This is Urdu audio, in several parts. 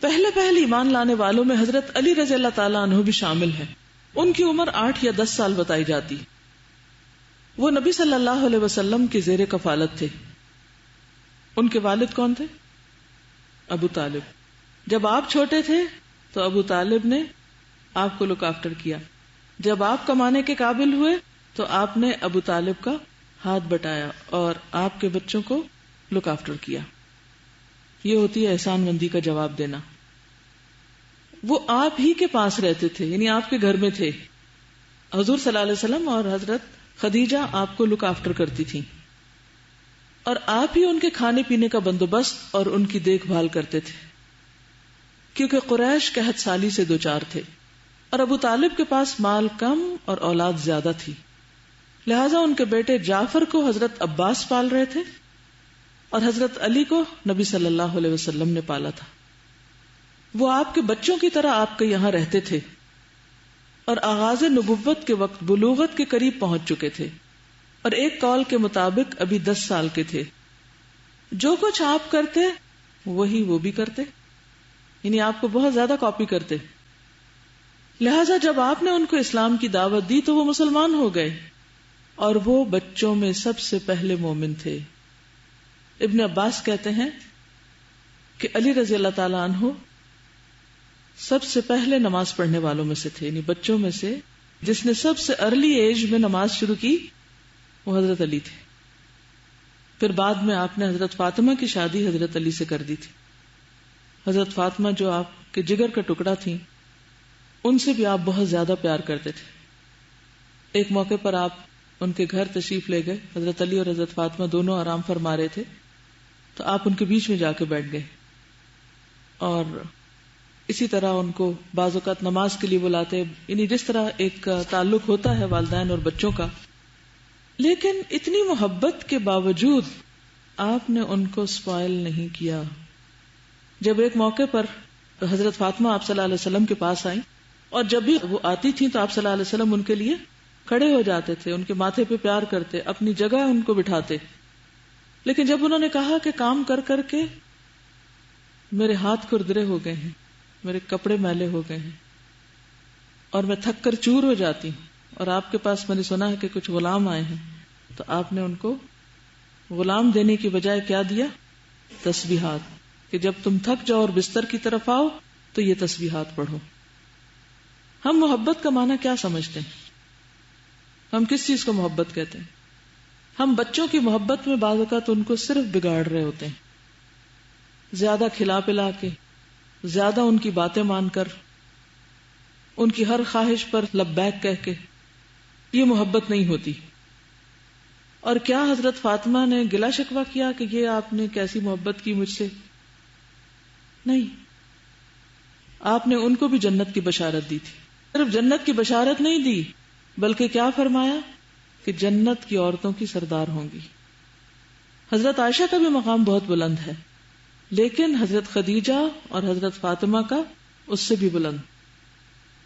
پہلے ایمان لانے والوں میں حضرت علی رضی اللہ تعالیٰ عنہ بھی شامل ہیں. ان کی عمر 8 یا 10 سال بتائی جاتی. وہ نبی صلی اللہ علیہ وسلم کے زیر کفالت تھے. ان کے والد کون تھے؟ ابو طالب. جب آپ چھوٹے تھے تو ابو طالب نے آپ کو لک آفٹر کیا. جب آپ کمانے کے قابل ہوئے تو آپ نے ابو طالب کا ہاتھ بٹایا اور آپ کے بچوں کو لک آفٹر کیا. یہ ہوتی ہے احسان مندی کا جواب دینا. وہ آپ ہی کے پاس رہتے تھے، یعنی آپ کے گھر میں تھے. حضور صلی اللہ علیہ وسلم اور حضرت خدیجہ آپ کو لک آفٹر کرتی تھیں اور آپ ہی ان کے کھانے پینے کا بندوبست اور ان کی دیکھ بھال کرتے تھے، کیونکہ قریش قحط سالی سے دوچار تھے اور ابو طالب کے پاس مال کم اور اولاد زیادہ تھی. لہذا ان کے بیٹے جعفر کو حضرت عباس پال رہے تھے اور حضرت علی کو نبی صلی اللہ علیہ وسلم نے پالا تھا. وہ آپ کے بچوں کی طرح آپ کے یہاں رہتے تھے اور آغاز نبوت کے وقت بلوغت کے قریب پہنچ چکے تھے اور ایک قول کے مطابق ابھی 10 سال کے تھے. جو کچھ آپ کرتے وہی وہ بھی کرتے، یعنی آپ کو بہت زیادہ کاپی کرتے. لہذا جب آپ نے ان کو اسلام کی دعوت دی تو وہ مسلمان ہو گئے اور وہ بچوں میں سب سے پہلے مومن تھے. ابن عباس کہتے ہیں کہ علی رضی اللہ تعالیٰ عنہ سب سے پہلے نماز پڑھنے والوں میں سے تھے، یعنی بچوں میں سے جس نے سب سے ارلی ایج میں نماز شروع کی وہ حضرت علی تھے. پھر بعد میں آپ نے حضرت فاطمہ کی شادی حضرت علی سے کر دی تھی. حضرت فاطمہ جو آپ کے جگر کا ٹکڑا تھیں، ان سے بھی آپ بہت زیادہ پیار کرتے تھے. ایک موقع پر آپ ان کے گھر تشریف لے گئے. حضرت علی اور حضرت فاطمہ دونوں آرام فرما رہے تھے تو آپ ان کے بیچ میں جا کے بیٹھ گئے اور اسی طرح ان کو بعض اوقات نماز کے لیے بلاتے، یعنی جس طرح ایک تعلق ہوتا ہے والدین اور بچوں کا. لیکن اتنی محبت کے باوجود آپ نے ان کو اسپائل نہیں کیا. جب ایک موقع پر حضرت فاطمہ آپ صلی اللہ علیہ وسلم کے پاس آئیں اور جب بھی وہ آتی تھیں تو آپ صلی اللہ علیہ وسلم ان کے لیے کھڑے ہو جاتے تھے، ان کے ماتھے پہ پیار کرتے، اپنی جگہ ان کو بٹھاتے. لیکن جب انہوں نے کہا کہ کام کر کر کے میرے ہاتھ کھردرے ہو گئے ہیں، میرے کپڑے میلے ہو گئے ہیں اور میں تھک کر چور ہو جاتی ہوں اور آپ کے پاس میں نے سنا ہے کہ کچھ غلام آئے ہیں، تو آپ نے ان کو غلام دینے کی بجائے کیا دیا؟ تسبیحات، کہ جب تم تھک جاؤ اور بستر کی طرف آؤ تو یہ تسبیحات پڑھو. ہم محبت کا معنی کیا سمجھتے ہیں؟ ہم کس چیز کو محبت کہتے ہیں؟ ہم بچوں کی محبت میں بعض اوقات ان کو صرف بگاڑ رہے ہوتے ہیں، زیادہ کھلا پلا کے، زیادہ ان کی باتیں مان کر، ان کی ہر خواہش پر لبیک کہہ کے. یہ محبت نہیں ہوتی. اور کیا حضرت فاطمہ نے گلہ شکوہ کیا کہ یہ آپ نے کیسی محبت کی مجھ سے؟ نہیں. آپ نے ان کو بھی جنت کی بشارت دی تھی. صرف جنت کی بشارت نہیں دی بلکہ کیا فرمایا کہ جنت کی عورتوں کی سردار ہوں گی. حضرت عائشہ کا بھی مقام بہت بلند ہے، لیکن حضرت خدیجہ اور حضرت فاطمہ کا اس سے بھی بلند.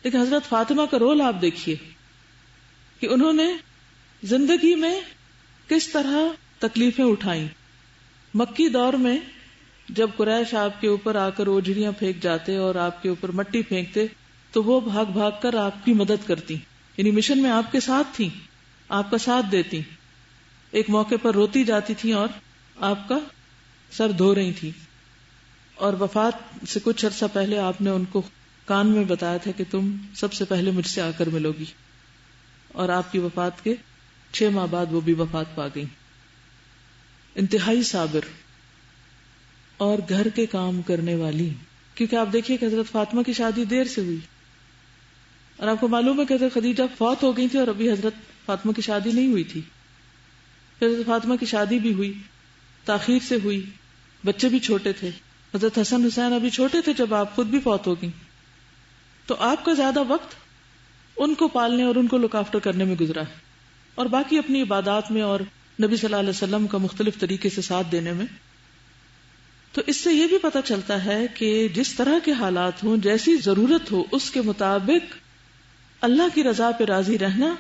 لیکن حضرت فاطمہ کا رول آپ دیکھیے کہ انہوں نے زندگی میں کس طرح تکلیفیں اٹھائیں. مکی دور میں جب قریش آپ کے اوپر آ کر اوجھڑیاں پھینک جاتے اور آپ کے اوپر مٹی پھینکتے تو وہ بھاگ بھاگ کر آپ کی مدد کرتی، یعنی مشن میں آپ کے ساتھ تھیں، آپ کا ساتھ دیتی. ایک موقع پر روتی جاتی تھیں اور آپ کا سر دھو رہی تھی اور وفات سے کچھ عرصہ پہلے آپ نے ان کو کان میں بتایا تھا کہ تم سب سے پہلے مجھ سے آ کر ملو گی، اور آپ کی وفات کے 6 ماہ بعد وہ بھی وفات پا گئی. انتہائی صابر اور گھر کے کام کرنے والی. کیونکہ آپ دیکھیے کہ حضرت فاطمہ کی شادی دیر سے ہوئی اور آپ کو معلوم ہے کہ حضرت خدیجہ فوت ہو گئی تھی اور ابھی حضرت فاطمہ کی شادی نہیں ہوئی تھی. پھر حضرت فاطمہ کی شادی بھی ہوئی، تاخیر سے ہوئی، بچے بھی چھوٹے تھے. حضرت حسن حسین ابھی چھوٹے تھے جب آپ خود بھی فوت ہو گئی. تو آپ کا زیادہ وقت ان کو پالنے اور ان کو لک آفٹر کرنے میں گزرا ہے اور باقی اپنی عبادات میں اور نبی صلی اللہ علیہ وسلم کا مختلف طریقے سے ساتھ دینے میں. تو اس سے یہ بھی پتہ چلتا ہے کہ جس طرح کے حالات ہوں، جیسی ضرورت ہو، اس کے مطابق اللہ کی رضا پہ راضی رہنا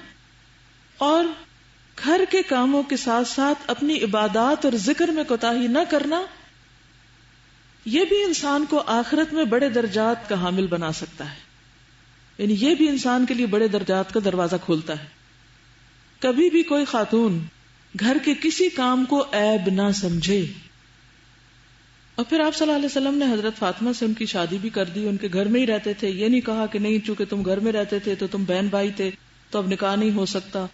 اور گھر کے کاموں کے ساتھ ساتھ اپنی عبادات اور ذکر میں کوتاہی نہ کرنا، یہ بھی انسان کو آخرت میں بڑے درجات کا حامل بنا سکتا ہے، یعنی یہ بھی انسان کے لیے بڑے درجات کا دروازہ کھولتا ہے. کبھی بھی کوئی خاتون گھر کے کسی کام کو عیب نہ سمجھے. اور پھر آپ صلی اللہ علیہ وسلم نے حضرت فاطمہ سے ان کی شادی بھی کر دی، ان کے گھر میں ہی رہتے تھے. یہ نہیں کہا کہ نہیں چونکہ تم گھر میں رہتے تھے تو تم بہن بھائی تھے تو اب نکاح نہیں ہو سکتا.